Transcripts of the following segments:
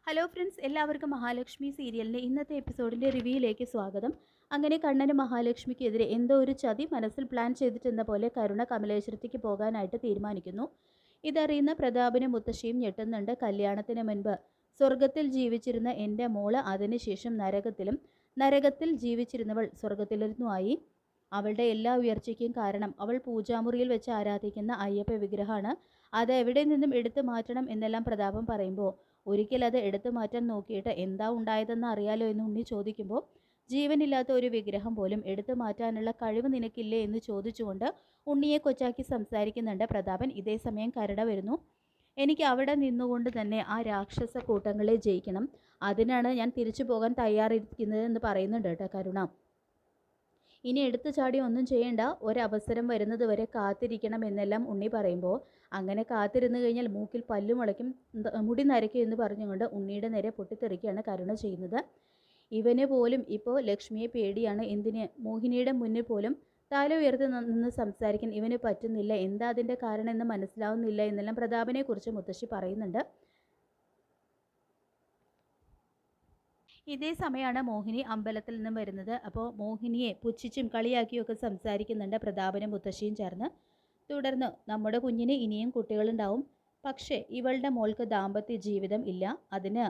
Hello friends, എല്ലാവർക്കും മഹാലക്ഷ്മി സീരിയലിൻ്റെ ഇന്നത്തെ എപ്പിസോഡിൻ്റെ റിവ്യൂയിലേക്ക് സ്വാഗതം. അങ്ങനെ കണ്ണനും മഹാലക്ഷ്മിക്കെതിരെ എന്തോ ഒരു ചതി മനസ്സിൽ പ്ലാൻ ചെയ്തിട്ടെന്ന പോലെ കരുണ കമലേശ്വരത്തേക്ക് പോകാനായിട്ട് തീരുമാനിക്കുന്നു. ഇതറിയുന്ന പ്രതാപനും മുത്തശ്ശിയും ഞെട്ടുന്നുണ്ട്. കല്യാണത്തിന് മുൻപ് സ്വർഗത്തിൽ ജീവിച്ചിരുന്ന എൻ്റെ മോള് അതിനുശേഷം നരകത്തിലും, നരകത്തിൽ ജീവിച്ചിരുന്നവൾ സ്വർഗത്തിലിരുന്നുമായി. അവളുടെ എല്ലാ ഉയർച്ചയ്ക്കും കാരണം അവൾ പൂജാമുറിയിൽ വെച്ച് ആരാധിക്കുന്ന അയ്യപ്പ വിഗ്രഹമാണ്. അത് എവിടെ നിന്നും എടുത്തു മാറ്റണം എന്നെല്ലാം പ്രതാപം പറയുമ്പോൾ, ഒരിക്കൽ അത് എടുത്തു മാറ്റാൻ നോക്കിയിട്ട് എന്താ ഉണ്ടായതെന്ന് അറിയാലോ എന്ന് ഉണ്ണി ചോദിക്കുമ്പോൾ, ജീവനില്ലാത്ത ഒരു വിഗ്രഹം പോലും എടുത്തു മാറ്റാനുള്ള കഴിവ് നിനക്കില്ലേ എന്ന് ചോദിച്ചുകൊണ്ട് ഉണ്ണിയെ കൊച്ചാക്കി സംസാരിക്കുന്നുണ്ട് പ്രതാപൻ. ഇതേ സമയം കരുണ വരുന്നു. എനിക്ക് അവിടെ നിന്നുകൊണ്ട് തന്നെ ആ രാക്ഷസ കൂട്ടങ്ങളെ ജയിക്കണം, അതിനാണ് ഞാൻ തിരിച്ചു പോകാൻ തയ്യാറിരിക്കുന്നത് എന്ന് പറയുന്നുണ്ട് കേട്ടോ കരുണ. ഇനി എടുത്തു ചാടി ഒന്നും ചെയ്യേണ്ട, ഒരവസരം വരുന്നത് വരെ കാത്തിരിക്കണം എന്നെല്ലാം ഉണ്ണി പറയുമ്പോൾ, അങ്ങനെ കാത്തിരുന്ന് കഴിഞ്ഞാൽ മൂക്കിൽ പല്ലു മുളയ്ക്കും, മുടി നരയ്ക്കും എന്ന് പറഞ്ഞുകൊണ്ട് ഉണ്ണിയുടെ നേരെ പൊട്ടിത്തെറിക്കുകയാണ് കരുണ ചെയ്യുന്നത്. ഇവന് പോലും ഇപ്പോൾ ലക്ഷ്മിയെ പേടിയാണ്. എന്തിന്, മോഹിനിയുടെ മുന്നിൽ പോലും തല ഉയർത്തി നിന്ന് സംസാരിക്കാൻ ഇവന് പറ്റുന്നില്ല. എന്താ അതിൻ്റെ കാരണം എന്ന് മനസ്സിലാവുന്നില്ല എന്നെല്ലാം പ്രതാപനെ കുറിച്ച് മുത്തശ്ശി പറയുന്നുണ്ട്. ഇതേ സമയമാണ് മോഹിനി അമ്പലത്തിൽ നിന്നും വരുന്നത്. അപ്പോൾ മോഹിനിയെ പുച്ഛിച്ചും കളിയാക്കിയൊക്കെ സംസാരിക്കുന്നുണ്ട് പ്രതാപനും മുത്തശ്ശിയും ചേർന്ന്. തുടർന്ന് നമ്മുടെ കുഞ്ഞിന് ഇനിയും കുട്ടികളുണ്ടാവും, പക്ഷേ ഇവളുടെ മോൾക്ക് ദാമ്പത്യ ജീവിതം ഇല്ല. അതിന്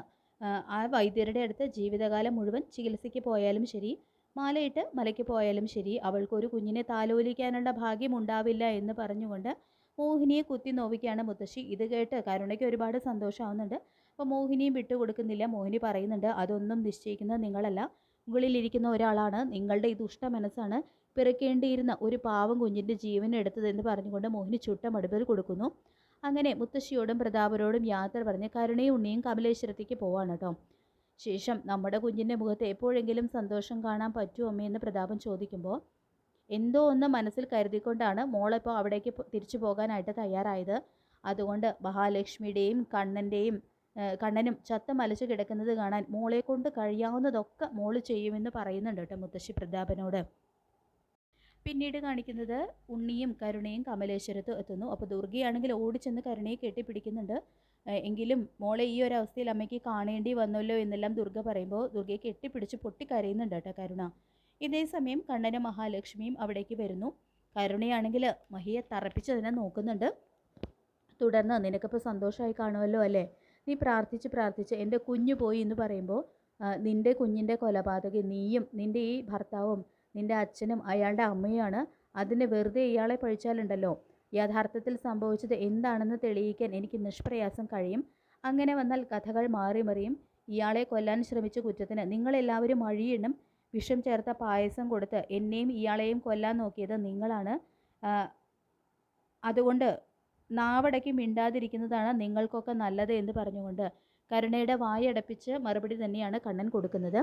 ആ വൈദ്യരുടെ അടുത്ത് ജീവിതകാലം മുഴുവൻ ചികിത്സയ്ക്ക് പോയാലും ശരി, മാലയിട്ട് മലയ്ക്ക് പോയാലും ശരി, അവൾക്കൊരു കുഞ്ഞിനെ താലോലിക്കാനുള്ള ഭാഗ്യം ഉണ്ടാവില്ല എന്ന് പറഞ്ഞുകൊണ്ട് മോഹിനിയെ കുത്തി നോവിക്കുകയാണ് മുത്തശ്ശി. ഇത് കേട്ട് കരുണയ്ക്ക് ഒരുപാട് സന്തോഷമാവുന്നുണ്ട്. അപ്പോൾ മോഹിനിയും വിട്ടുകൊടുക്കുന്നില്ല. മോഹിനി പറയുന്നുണ്ട്, അതൊന്നും നിശ്ചയിക്കുന്നത് നിങ്ങളല്ല, മുകളിലിരിക്കുന്ന ഒരാളാണ്. നിങ്ങളുടെ ഈ ദുഷ്ട മനസ്സാണ് പിറക്കേണ്ടിയിരുന്ന ഒരു പാവം കുഞ്ഞിൻ്റെ ജീവൻ എടുത്തതെന്ന് പറഞ്ഞുകൊണ്ട് മോഹിനി ചുട്ട മടുപ്പിൽ കൊടുക്കുന്നു. അങ്ങനെ മുത്തശ്ശിയോടും പ്രതാപരോടും യാത്ര പറഞ്ഞ് കരുണയും ഉണ്ണിയും കമലേശ്വരത്തേക്ക് പോവാണ് കേട്ടോ. ശേഷം നമ്മുടെ കുഞ്ഞിൻ്റെ മുഖത്ത് എപ്പോഴെങ്കിലും സന്തോഷം കാണാൻ പറ്റുമോ അമ്മയെന്ന് പ്രതാപൻ ചോദിക്കുമ്പോൾ, എന്തോ ഒന്ന് മനസ്സിൽ കരുതിക്കൊണ്ടാണ് മോളിപ്പോൾ അവിടേക്ക് തിരിച്ചു പോകാനായിട്ട് തയ്യാറായത്. അതുകൊണ്ട് മഹാലക്ഷ്മിയുടെയും കണ്ണനും ചത്ത മലച്ചു കിടക്കുന്നത് കാണാൻ മോളെ കൊണ്ട് കഴിയാവുന്നതൊക്കെ മോള് ചെയ്യുമെന്ന് പറയുന്നുണ്ട് കേട്ടോ മുത്തശ്ശി പ്രതാപനോട്. പിന്നീട് കാണിക്കുന്നത് ഉണ്ണിയും കരുണയും കമലേശ്വരത്ത് എത്തുന്നു. അപ്പോൾ ദുർഗയാണെങ്കിൽ ഓടിച്ചെന്ന് കരുണയെ കെട്ടിപ്പിടിക്കുന്നുണ്ട്. എങ്കിലും മോളെ ഈ ഒരു അവസ്ഥയിൽ അമ്മയ്ക്ക് കാണേണ്ടി വന്നല്ലോ എന്നെല്ലാം ദുർഗ പറയുമ്പോൾ ദുർഗയെ കെട്ടിപ്പിടിച്ച് പൊട്ടിക്കരയുന്നുണ്ട് കേട്ടോ കരുണ. ഇതേ സമയം കണ്ണനും മഹാലക്ഷ്മിയും അവിടേക്ക് വരുന്നു. കരുണയാണെങ്കിൽ മഹിയെ തറപ്പിച്ച് നോക്കുന്നുണ്ട്. തുടർന്ന്, നിനക്കിപ്പോൾ സന്തോഷമായി കാണുമല്ലോ അല്ലേ, നീ പ്രാർത്ഥിച്ച് എൻ്റെ കുഞ്ഞു പോയി എന്ന് പറയുമ്പോൾ, നിൻ്റെ കുഞ്ഞിൻ്റെ കൊലപാതകി നീയും നിൻ്റെ ഈ ഭർത്താവും നിൻ്റെ അച്ഛനും അയാളുടെ അമ്മയുമാണ്. അതിന് വെറുതെ ഇയാളെ പഴിച്ചാലുണ്ടല്ലോ, യഥാർത്ഥത്തിൽ സംഭവിച്ചത് എന്താണെന്ന് തെളിയിക്കാൻ എനിക്ക് നിഷ്പ്രയാസം കഴിയും. അങ്ങനെ വന്നാൽ കഥകൾ മാറി മറിയും. ഇയാളെ കൊല്ലാൻ ശ്രമിച്ച കുറ്റത്തിന് നിങ്ങളെല്ലാവരും അഴിയണം. വിഷം ചേർത്ത പായസം കൊടുത്ത് എന്നെയും ഇയാളെയും കൊല്ലാൻ നോക്കിയത് നിങ്ങളാണ്. അതുകൊണ്ട് നാവടക്കി മിണ്ടാതിരിക്കുന്നതാണ് നിങ്ങൾക്കൊക്കെ നല്ലത് എന്ന് പറഞ്ഞുകൊണ്ട് കരുണയുടെ വായടപ്പിച്ച് മറുപടി തന്നെയാണ് കണ്ണൻ കൊടുക്കുന്നത്.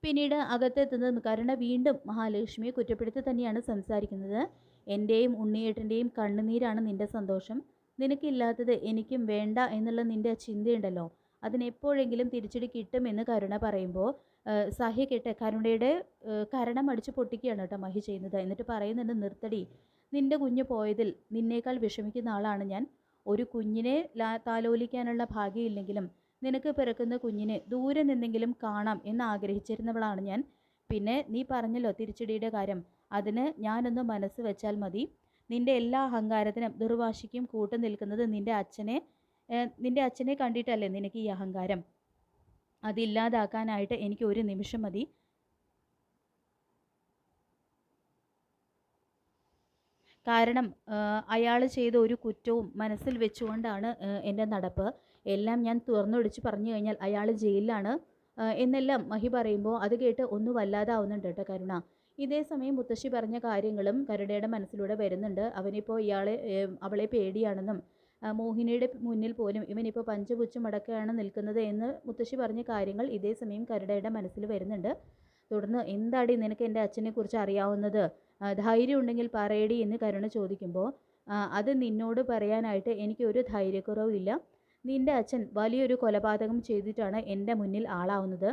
പിന്നീട് അകത്തെത്തുന്ന കരുണ വീണ്ടും മഹാലക്ഷ്മിയെ കുറ്റപ്പെടുത്തി തന്നെയാണ് സംസാരിക്കുന്നത്. എൻ്റെയും ഉണ്ണിയേട്ടൻ്റെയും കണ്ണുനീരാണ് നിൻ്റെ സന്തോഷം, നിനക്കില്ലാത്തത് എനിക്കും വേണ്ട എന്നുള്ള നിൻ്റെ ചിന്തയുണ്ടല്ലോ, അതിനെപ്പോഴെങ്കിലും തിരിച്ചടി കിട്ടുമെന്ന് കരുണ പറയുമ്പോൾ സഹിക്കട്ടെ കരുണയുടെ കരണം അടിച്ച് പൊട്ടിക്കുകയാണ് കേട്ടോ മഹി ചെയ്യുന്നത്. എന്നിട്ട് പറയുന്നുണ്ട്, നിർത്തടി, നിൻ്റെ കുഞ്ഞ് പോയതിൽ നിന്നേക്കാൾ വിഷമിക്കുന്ന ആളാണ് ഞാൻ. ഒരു കുഞ്ഞിനെ താലോലിക്കാനുള്ള ഭാഗ്യമില്ലെങ്കിലും നിനക്ക് പിറക്കുന്ന കുഞ്ഞിനെ ദൂരെ നിന്നെങ്കിലും കാണാം എന്ന് ആഗ്രഹിച്ചിരുന്നവളാണ് ഞാൻ. പിന്നെ നീ പറഞ്ഞല്ലോ തിരിച്ചടിയുടെ കാര്യം, അതിന് ഞാനൊന്ന് മനസ്സ് വെച്ചാൽ മതി. നിൻ്റെ എല്ലാ അഹങ്കാരത്തിനും ദുർവാശിക്കും കൂട്ടു നിൽക്കുന്നത് നിൻ്റെ അച്ഛനെ കണ്ടിട്ടല്ലേ നിനക്ക് ഈ അഹങ്കാരം. അതില്ലാതാക്കാനായിട്ട് എനിക്ക് ഒരു നിമിഷം മതി. കാരണം അയാൾ ചെയ്ത ഒരു കുറ്റവും മനസ്സിൽ വെച്ചുകൊണ്ടാണ് എൻ്റെ നടപ്പ്. എല്ലാം ഞാൻ തുറന്നൊടിച്ച് പറഞ്ഞു കഴിഞ്ഞാൽ അയാൾ ജയിലിലാണ് എന്നെല്ലാം മഹി പറയുമ്പോൾ അത് കേട്ട് ഒന്ന് വല്ലാതാവുന്നുണ്ട് കേട്ടോ കരുണ. ഇതേ സമയം മുത്തശ്ശി പറഞ്ഞ കാര്യങ്ങളും കരുണയുടെ മനസ്സിലൂടെ വരുന്നുണ്ട്. അവനിപ്പോൾ അവളെ പേടിയാണെന്നും മോഹിനിയുടെ മുന്നിൽ പോലും ഇവനിപ്പോൾ പഞ്ചപുച്ഛം അടക്കമാണ് നിൽക്കുന്നത് എന്ന് മുത്തശ്ശി പറഞ്ഞ കാര്യങ്ങൾ ഇതേ സമയം കരുണയുടെ മനസ്സിൽ വരുന്നുണ്ട്. തുടർന്ന്, എന്താടി നിനക്ക് എൻ്റെ അച്ഛനെക്കുറിച്ച് അറിയാവുന്നത്, ധൈര്യം ഉണ്ടെങ്കിൽ പറയടി എന്ന് കരുണ ചോദിക്കുമ്പോൾ, അത് നിന്നോട് പറയാനായിട്ട് എനിക്ക് ഒരു ധൈര്യക്കുറവില്ല. നിൻ്റെ അച്ഛൻ വലിയൊരു കൊലപാതകം ചെയ്തിട്ടാണ് എൻ്റെ മുന്നിൽ ആളാവുന്നത്.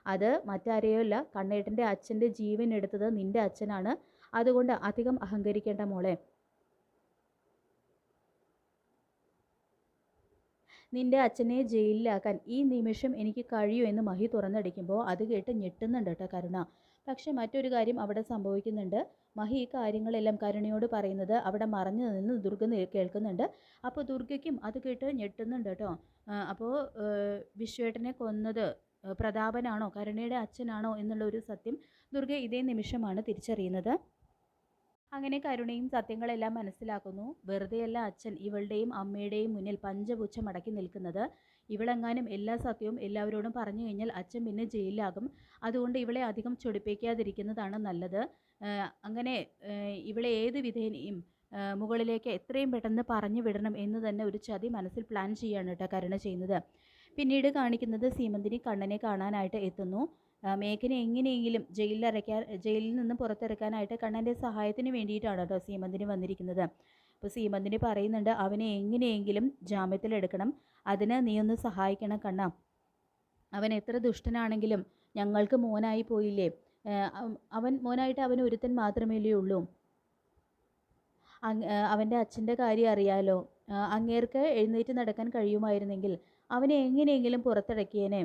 അത് മറ്റാരെയല്ല, കണ്ണേട്ടൻ്റെ അച്ഛൻ്റെ ജീവൻ എടുത്തത് നിൻ്റെ അച്ഛനാണ്. അതുകൊണ്ട് അധികം അഹങ്കരിക്കേണ്ട മോളെ. നിന്റെ അച്ഛനെ ജയിലിലാക്കാൻ ഈ നിമിഷം എനിക്ക് കഴിയൂ എന്ന് മഹി തുറന്നടിക്കുമ്പോൾ അത് കേട്ട് ഞെട്ടുന്നുണ്ട് കേട്ടോ കരുണ. പക്ഷെ മറ്റൊരു കാര്യം അവിടെ സംഭവിക്കുന്നുണ്ട്. മഹി ഈ കാര്യങ്ങളെല്ലാം കരുണയോട് പറയുന്നത് അവിടെ മറഞ്ഞു നിന്ന് ദുർഗ കേൾക്കുന്നുണ്ട്. അപ്പോൾ ദുർഗയ്ക്കും അത് കേട്ട് ഞെട്ടുന്നുണ്ട് കേട്ടോ. അപ്പോൾ വിശ്വേട്ടനെ കൊന്നത് പ്രതാപനാണോ കരുണയുടെ അച്ഛനാണോ എന്നുള്ള ഒരു സത്യം ദുർഗ ഇതേ നിമിഷമാണ് തിരിച്ചറിയുന്നത്. അങ്ങനെ കരുണയും സത്യങ്ങളെല്ലാം മനസ്സിലാക്കുന്നു. വെറുതെയല്ല അച്ഛൻ ഇവളുടെയും അമ്മയുടെയും മുന്നിൽ പഞ്ചപുച്ഛം അടക്കി നിൽക്കുന്നത്. ഇവളെങ്ങാനും എല്ലാ സത്യവും എല്ലാവരോടും പറഞ്ഞു കഴിഞ്ഞാൽ അച്ഛൻ പിന്നെ ജയിലിലാകും. അതുകൊണ്ട് ഇവളെ അധികം ചൊടിപ്പിക്കാതിരിക്കുന്നതാണ് നല്ലത്. അങ്ങനെ ഇവളെ ഏത് വിധേനയും മുകളിലേക്ക് എത്രയും പെട്ടെന്ന് പറഞ്ഞു വിടണം എന്ന് തന്നെ ഒരു ചതി മനസ്സിൽ പ്ലാൻ ചെയ്യാണ് കേട്ടോ കരുണ ചെയ്യുന്നത്. പിന്നീട് കാണിക്കുന്നത് സീമന്തിനി കണ്ണനെ കാണാനായിട്ട് എത്തുന്നു. മേഘനെ എങ്ങനെയെങ്കിലും ജയിലിൽ നിന്ന് പുറത്തിറക്കാനായിട്ട് കണ്ണൻ്റെ സഹായത്തിന് വേണ്ടിയിട്ടാണ് കേട്ടോ സീമന്തിനി വന്നിരിക്കുന്നത്. അപ്പോൾ സീമന്തിനി പറയുന്നുണ്ട് അവനെ എങ്ങനെയെങ്കിലും ജാമ്യത്തിലെടുക്കണം, അതിന് നീ ഒന്ന് സഹായിക്കണം കണ്ണ. അവൻ എത്ര ദുഷ്ടനാണെങ്കിലും ഞങ്ങൾക്ക് മോനായി പോയില്ലേ. അവൻ മോനായിട്ട് അവൻ ഒരുത്തൻ മാത്രമേ ഉള്ളൂ. അവൻ്റെ അച്ഛൻ്റെ കാര്യം അറിയാലോ. അങ്ങേർക്ക് എഴുന്നേറ്റ് നടക്കാൻ കഴിയുമായിരുന്നെങ്കിൽ അവനെ എങ്ങനെയെങ്കിലും പുറത്തിറക്കിയേനെ.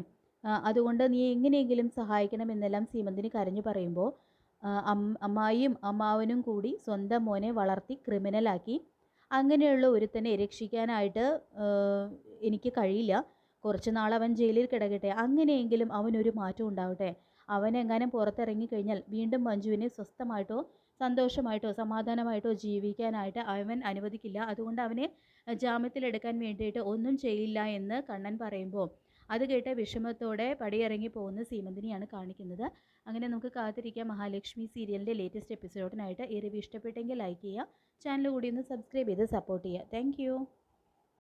അതുകൊണ്ട് നീ എങ്ങനെയെങ്കിലും സഹായിക്കണമെന്നെല്ലാം സീമന്തിനി കരഞ്ഞു പറയുമ്പോൾ അമ്മായിയും അമ്മാവനും കൂടി സ്വന്തം മോനെ വളർത്തി ക്രിമിനലാക്കി. അങ്ങനെയുള്ള ഒരുത്തനെ രക്ഷിക്കാനായിട്ട് എനിക്ക് കഴിയില്ല. കുറച്ച് നാൾ അവൻ ജയിലിൽ കിടക്കട്ടെ, അങ്ങനെയെങ്കിലും അവനൊരു മാറ്റം ഉണ്ടാവട്ടെ. അവനെങ്ങാനും പുറത്തിറങ്ങിക്കഴിഞ്ഞാൽ വീണ്ടും മഞ്ജുവിനെ സ്വസ്ഥമായിട്ടോ സന്തോഷമായിട്ടോ സമാധാനമായിട്ടോ ജീവിക്കാനായിട്ട് അവൻ അനുവദിക്കില്ല. അതുകൊണ്ട് അവനെ ജാമ്യത്തിലെടുക്കാൻ വേണ്ടിയിട്ട് ഒന്നും ചെയ്യില്ല എന്ന് കണ്ണൻ പറയുമ്പോൾ അത് കേട്ട് വിഷമത്തോടെ പടിയിറങ്ങി പോകുന്ന സീമന്തിനിയാണ് കാണിക്കുന്നത്. അങ്ങനെ നമുക്ക് കാത്തിരിക്കാം മഹാലക്ഷ്മി സീരിയലിൻ്റെ ലേറ്റസ്റ്റ് എപ്പിസോഡിനായിട്ട്. ഈ റിവ്യൂ ഇഷ്ടപ്പെട്ടെങ്കിൽ ലൈക്ക് ചെയ്യുക, ചാനൽ കൂടി ഒന്ന് സബ്സ്ക്രൈബ് ചെയ്ത് സപ്പോർട്ട് ചെയ്യുക. താങ്ക്